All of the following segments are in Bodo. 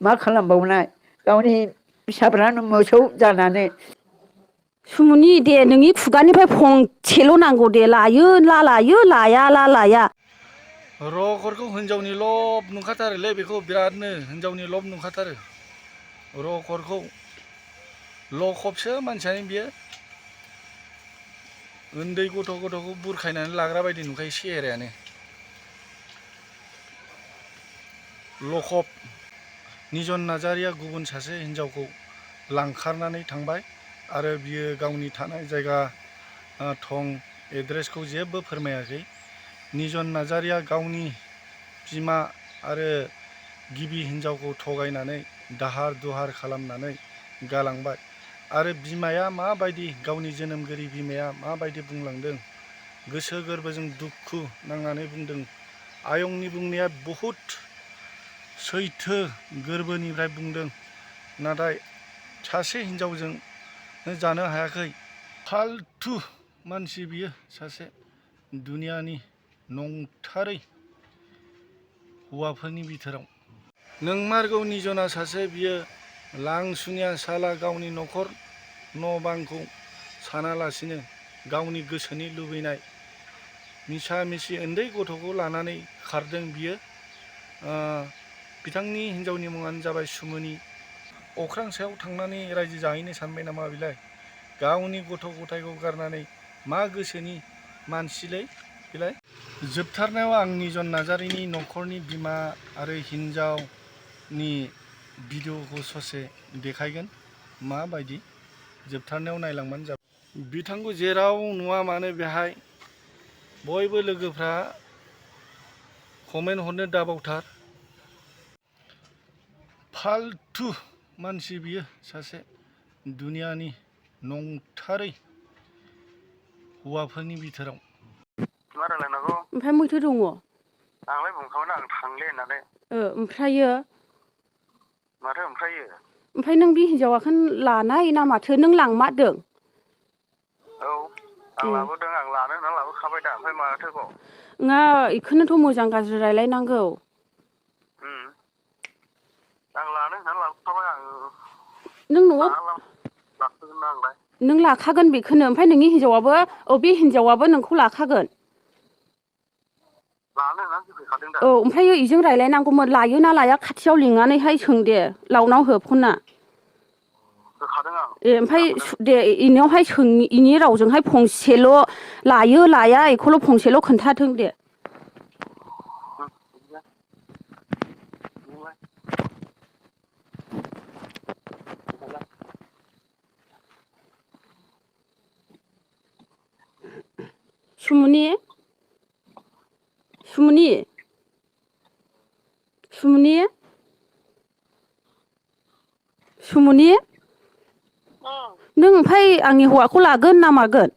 मा खालामबावनाय गावनि फिसाफ्रानो मोसौ जानानै सुमुनि दे नोंनि खुगानिफ्राय फंसेल' नांगौ दे लायो ला लायो लाया ला लाया रगरखौ हिनजावनि लब नुखाथारोलै बेखौ बिरादनो हिनजावनि लब नुखाथारो रगरखौ लखबसो मानसियानो बियो उन्दै गथ'खौ बुरखायनानै लाग्रा बायदि नुखायो सेहेरायानो लखब निजन नार्जारिया गुबुन सासे हिनजावखौ लांखारनानै थांबाय आरो बियो गावनि थानाय जायगा थं एड्रेसखौ जेबो फोरमायाखै निजन नार्जारिया गावनि बिमा आरो गिबि हिनजावखौ थगायनानै दाहार दुहार खालामनानै गालांबाय आरो बिमाया माबायदि गावनि जोनोमगिरि बिमाया माबायदि बुंलांदों गोसो गोरबोजों दुखु नांनानै बुंदों आयंनि बुंनाया बहुद सैथो गोरबोनिफ्राय बुंदों नाथाय सासे हिनजावजों जानो हायाखै फालथु मानसि बियो सासे दुनियानि नंथारै हौवाफोरनि बिथोराव नोंमारगौ निजना सासे बियो लांसुनिया साला गावनि न'खर न' बांखौ सानालासिनो गावनि गोसोनि लुबैनाय मिसा मिसि उन्दै गथ'खौ लानानै खारदों बियो बिथांनि हिनजावनि मुङानो जाबाय सुमुनि अख्रां सायाव थांनानै रायजो जाहैनो सानबाय नामा बेलाय गावनि गथ' गथायखौ गारनानै मा गोसोनि मानसिलै बेलाय जोबथारनायाव आं निजन नार्जारिनि न'खरनि बिमा आरो हिनजावनि भिडिअखौ ससे देखायगोन माबायदि जोबथारनायाव नायलांबानो जाबाय बिथांखौ जेराव नुवा मानो बेहाय बयबो लोगोफ्रा कमेन्ट हरनो दाबावथार फालथु मानसि बियो सासे दुनियानि नंथारै हौवाफोरनि बिथोराव मा रायलायनांगौ ओमफ्राय मैथो दङ आंलाय बुंखाबायना आं थांले होननानै ओमफ्रायो माथो ओमफ्रायो ओमफ्राय नों बे हिनजावाखौ लानाय ना माथो नों लांमारदों औ आं लाबोदों आं लानो होनना लाबोखाबाय दा ओमफ्राय माथोबाव नङा बेखौनोथ' मोजां गाज्रि रायलायनांगौ आं लानो होननानै लाबोखाबाय आं नों न'आव लाखोगोन ना आंलाय नों लाखागोन बेखौनो ओमफ्राय नोंनि हिनजावाबो बे हिनजावाबो नोंखौ लाखागोन लानो होननानै फैखादों दा औ ओमफ्राय बेजों रायलायनांगौमोन लायो ना लाया खाथियाव लिंनानैहाय सों दे लावनाव हो फना होखादों आं ओमफ्राय दे इनियावहाय सों इनि रावजोंहाय फंसेल' लायो लाया बेखौल' फंसेल' खोन्थाथों दे सुमुनि सुमुनि सुमुनि सुमुनि नों ओमफ्राय आंनि हौवाखौ लागोन ना मागोन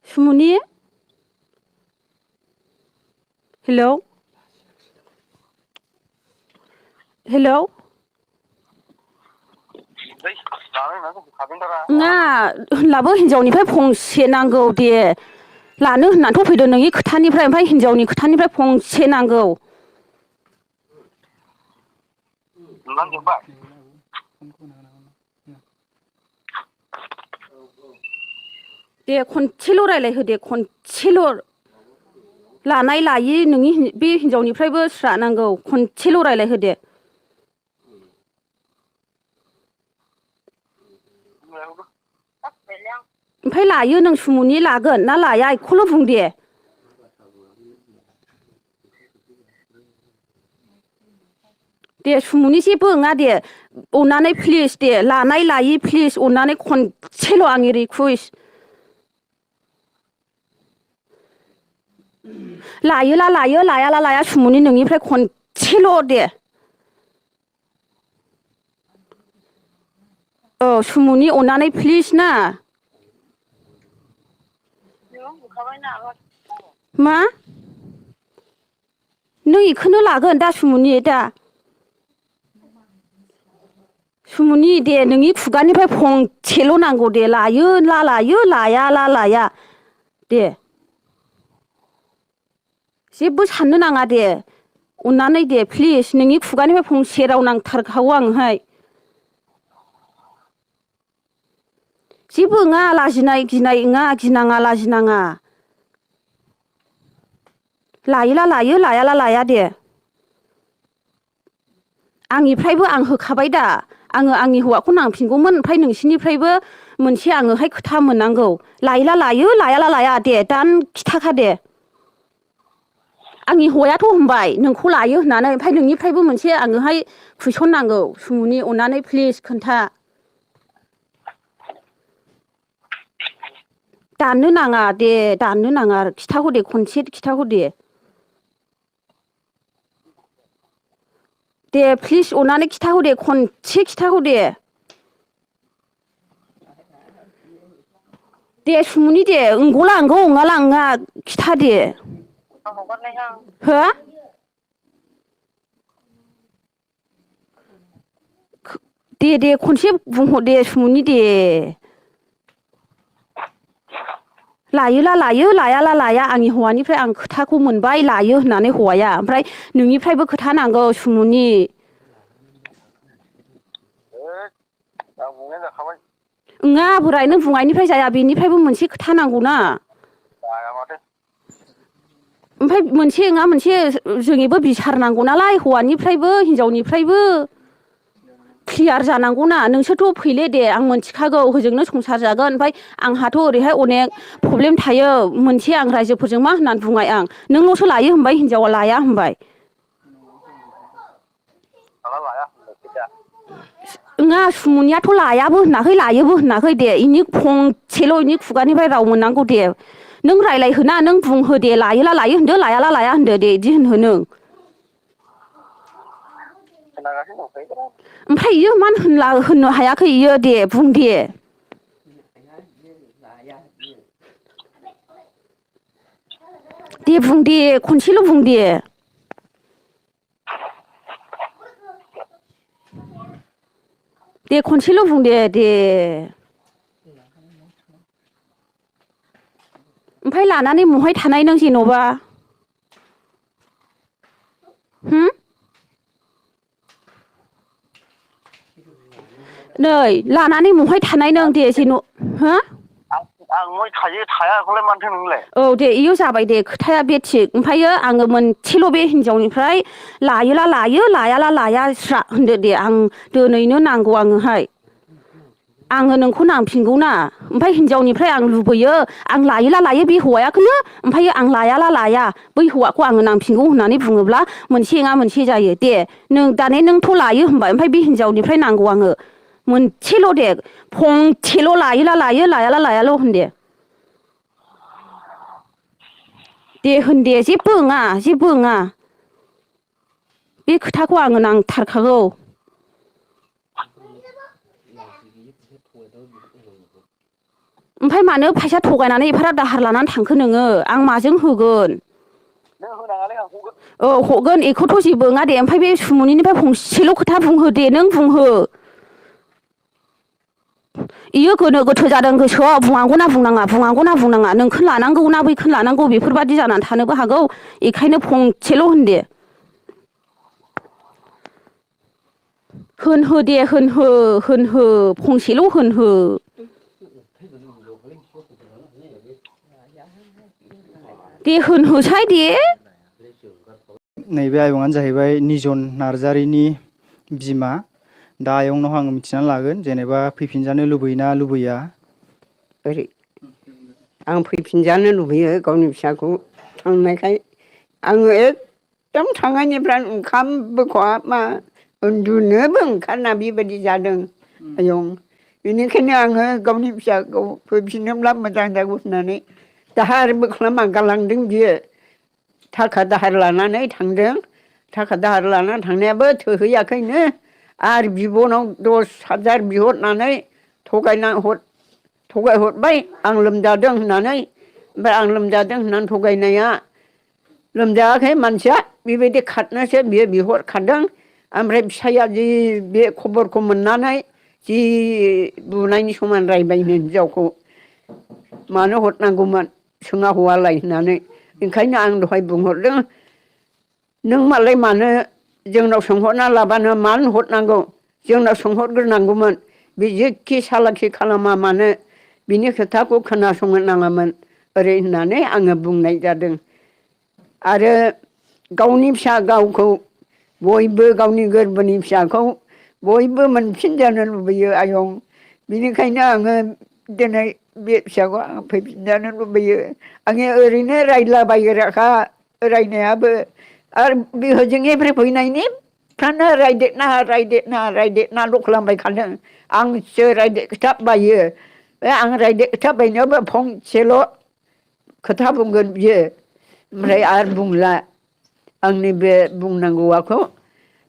सुमुनि हेलौ हेलौ नङा होनलाबो हिनजावनिफ्राय फंसे नांगौ दे लानो होननानैथ' फैदो नोंनि खोथानिफ्राय ओमफ्राय हिनजावनि खोथानिफ्राय फंसे नांगौ नुलांजोबबाय दे खनसेल' रायज्लायहो दे खनसेल' लानाय लायि नोंनि बे हिनजावनिफ्रायबो स्रा नांगौ खनसेल' रायज्लायहो दे ओमफ्राय लायो नों सुमुनि लागोन ना लाया बेखौल' बुं दे दे सुमुनि जेबो नङा दे अननानै प्लिज दे लानाय लायै प्लिज अननानै खनसेल' आंनि रिकुवेस्ट लायोला लायो लायाला लाया सुमुनि नोंनिफ्राय खनसेल' दे औ सुमुनि अननानै प्लिज ना मा नों बेखौनो लागोन दा सुमुनि दा सुमुनि दे नोंनि खुगानिफ्राय फंसेल' नांगौ दे लायो ला लायो लाया ला लाया दे जेबो साननो नाङा दे अननानै दे प्लिज नोंनि खुगानिफ्राय फंसे राव नांथारखागौ आंहाय जेबो नङा लाजिनाय गिनाय नङा गिनाङा लाजिनाङा लायोला लायो लायाला लाया दे आंनिफ्रायबो आं होखाबाय दा आङो आंनि हौवाखौ नांफिनगौमोन ओमफ्राय नोंसिनिफ्रायबो मोनसे आङोहाय खोथा मोननांगौ लायोला लायो लायाला लाया दे दान खिथाखा दे आंनि हौवायाथ' होनबाय नोंखौ लायो होननानै ओमफ्राय नोंनिफ्रायबो मोनसे आङोहाय कुइसन नांगौ सुमुनि अननानै प्लिज खोन्था दाननो नाङा दे दाननो नाङा खिथाहर दे खनसे खिथाहर दे प्लिज अननानै खिथाहर दे खनसे खिथाहर दे सुमुनि दे अंगौला अंगौ अंगाला अंगा खिथा दे हो दे दे खनसे बुंहर दे सुमुनि दे लायोला लायो लायाला लाया आंनि हौवानिफ्राय आं खोथाखौ मोनबाय लायो होननानै हौवाया ओमफ्राय नोंनिफ्रायबो खोथा नांगौ सुमुनि नङा बोराय नों बुंनायनिफ्राय जाया बेनिफ्रायबो मोनसे खोथा नांगौना ओमफ्राय मोनसे नङा मोनसे जोंनिबो बिसारनांगौ नालाय हौवानिफ्रायबो हिनजावनिफ्रायबो क्लियार जानांगौना नोंसोरथ' फैले दे आं मोनथिखागौ होजोंनो संसार जागोन ओमफ्राय आंहाथ' ओरैहाय अनेक प्रब्लेम थायो मोनसे आं रायजोफोरजों मा होननानै बुंबाय आं नोंल'सो लायो होनबाय हिनजावा लाया होनबाय नङा सुमुनियाथ' लायाबो होनाखै लायोबो होनाखै दे इनि फंसेल' इनि खुगानिफ्राय राव मोननांगौ दे नों रायलायहोना नों बुंहो दे लायोला लायो होनदो लायाला लाया होनदो दे इदि होनहो नों ओमफ्राय इयो मानो होननो हायाखै इयो दे बुं दे दे बुं दे खनसेल' बुं दे दे खनसेल' बुं दे दे ओमफ्राय लानानै बहाय थानाय नों जेन'बा होम नै लानानै बहाय थानाय नों दे जेन' हो आं मय थायो थायाखौलाय मानोथो नोंलाय औ दे इयो जाबाय दे खोथाया बे थिग ओमफ्रायो आङो मोनसेल' बे हिनजावनिफ्राय लायोला लायो लायाला लाया स्रा होनदो दे आं दिनैनो नांगौ आङोहाय आङो नोंखौ नांफिनगौ ना ओमफ्राय हिनजावनिफ्राय आं लुबैयो आं लायोला लायो बे हौवायाखौनो ओमफ्राय आं लायाला लाया बै हौवाखौ आङो नांफिनगौ होननानै बुङोब्ला मोनसे नङा मोनसे जायो दे नों दाने नोंथ' लायो होनबाय ओमफ्राय बे हिनजावनिफ्राय नांगौ आङो मोनसेल' दे फंसेल' लायोला लायो लायाला लायाल' होन दे होन दे जेबो नङा जेबो नङा बे खोथाखौ आङो नांथारखागौ ओमफ्राय मानो फैसा थगायनानै एफाराब दाहार लानानै थांखो नोङो आं माजों होगोन औ हगोन बेखौथ' जेबो नङा दे ओमफ्राय बे सुमुनिनिफ्राय फंसेल' खोथा बुंहो दे नों बुंहो इयो गोनो गोथो जादों गोसोआव बुंनांगौना बुंनाङा नोंखौनो लानांगौ ना बैखौनो लानांगौ बेफोरबादि जानानै थानोबो हागौ बेखायनो फंसेल' होन दे होनहो दे होनहो फंसेल' होनहो दे होनहोसाय दे नैबे आयंआनो जाहैबाय निजन नार्जारिनि बिमा दा आयंनाव आङो मिथिनानै लागोन जेनेबा फैफिनजानो लुबैयोना लुबैया ओरै आं फैफिनजानो लुबैयो गावनि फिसाखौ थांनायखाय आङो एकदम थांनायनिफ्राय ओंखामबो खहाबा उन्दुनोबो ओंखारना बेबायदि जादों आयं बेनिखायनो आङो गावनि फिसाखौ फैफिनोब्ला मोजां जागौ होननानै दाहारबो खालामना गालांदों बियो थाखा दाहार लानानै थांदों थाखा दाहार लानानै थांनायाबो थोहैयाखैनो आरो बिब'नाव 10,000 बिहरनानै थगाय हरबाय आं लोमजादों होननानै ओमफ्राय आं लोमजादों होननानै थगायनाया लोमजायाखै मानसिया बेबायदि खारनोसो बियो बिहरखादों ओमफ्राय फिसाइया जि बे खबरखौ मोननानै जि बुनायनि समान रायबायनो हिनजावखौ मानो हरनांगौमोन सोङा हौवालाय होननानै ओंखायनो आं दहाय बुंहरदों नों मालाय मानो जोंनाव सोंहरना लाबानो मानो हरनांगौ जोंनाव सोंहरग्रोनांगौमोन बे जेखि सालाखि खालामा मानो बिनि खोथाखौ खोनासंनो नाङामोन ओरै होननानै आङो बुंनाय जादों आरो गावनि फिसा गावखौ बयबो गावनि गोरबोनि फिसाखौ बयबो मोनफिनजानो लुबैयो आयं बिनिखायनो आङो दिनै बे फिसाखौ आं फैफिनजानो लुबैयो आङो ओरैनो रायलाबायग्राखा रायनायाबो आरो बे हजोंनिफ्राय फैनायनिफ्रानो रायदेरनाल' खालामबाय थादों आंसो रायदेर खोथा बायो बे आं रायदेर खोथा बायनायावबो फंसेल' खोथा बुंगोन बियो ओमफ्राय आरो बुंला आंनि बे बुंनांगौआखौ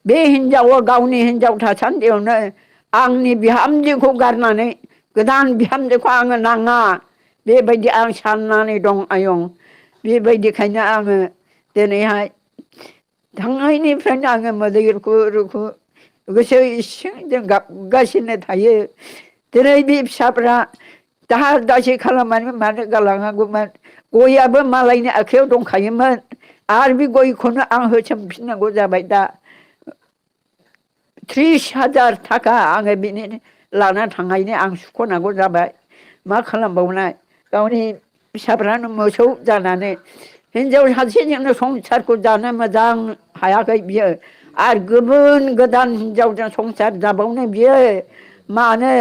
बे हिनजावा गावनि हिनजाव थासान्दियावनो आंनि बिहामजोखौ गारनानै गोदान बिहामजोखौ आङो नाङा बेबायदि आं साननानै दं आयं बेबायदिखायनो आङो दिनैहाय थांनायनिफ्रायनो आङो मोदै रुखु रुखु गोसो इसिंजों गाबगासिनो थायो दिनै बे फिसाफ्रा दाहार दासि खालामनानै मानो गालांनांगौमोन गयाबो मालायनि आखायाव दंखायोमोन आरो बे गयखौनो आं होसोमफिननांगौ जाबाय दा 30,000 थाखा आङो बिनि लाना थांनायनि आं सुख'नांगौ जाबाय मा खालामबावनाय गावनि फिसाफ्रानो मोसौ जानानै हिनजाव सासेजोंनो संसारखौ जानो मोजां हायाखै बियो आरो गुबुन गोदान हिनजावजों संसार जाबावनो बियो मानो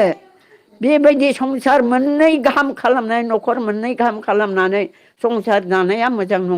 बेबायदि संसार मोननै गाहाम खालामनाय न'खर मोननै गाहाम खालामनानै संसार जानाया मोजां नङा